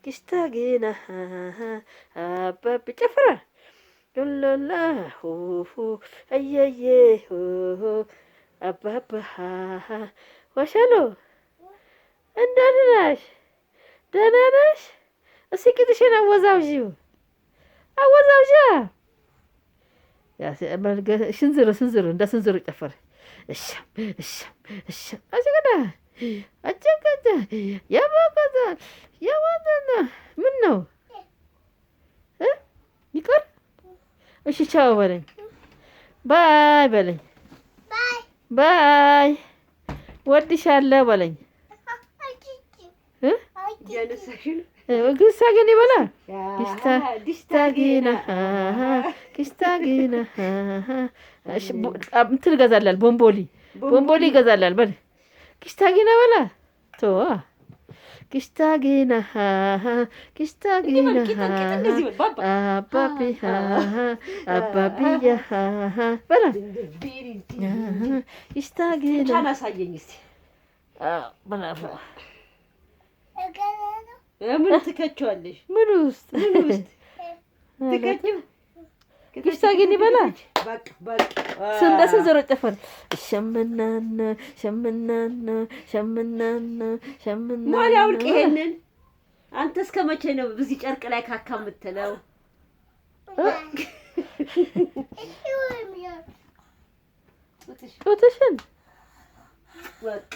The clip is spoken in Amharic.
كشتاقينا أباب ጨፍራ ሎሎላ ሁሁ አየየ ሁሁ አባባ ወሸሎ እንደት ነሽ? ደህና ነሽ? እስኪ ቂጥሽን አወዛውዢው አወዛውዣ ስንዝሩ እንደ ስንዝሩ ጨፈረ። እሻም እሻም እሻም አጭቅዳ አጨቀጨ የማቀዛ የማጠና ምን ነው ይቀር? እሺ ቻው በለኝ። ባይ በለኝ። ባይ ወድሻለሁ በለኝ። ግስታ ግን ይበላ ጊስታጊና ጊስታጊና እንትን ይገዛላል። ቦምቦሊ ይገዛላል። በል ጊስታጊና በላ ተዋ ጊስታጊና ጊስታጊና አባቢ አባቢያ በላ ጊስታጊና በላ ምን ትከቸዋለሽ? ምን ውስጥ ትከቸው ጊስታጊኒ በላ እንደ ስንዝሮ ጨፈር ሸምናና ሸምናና ሸምናና ሸምናና ማን ያውልቅ ይሄንን? አንተ እስከ መቼ ነው በዚህ ጨርቅ ላይ ካካ የምትለው? ጡትሽን በቃ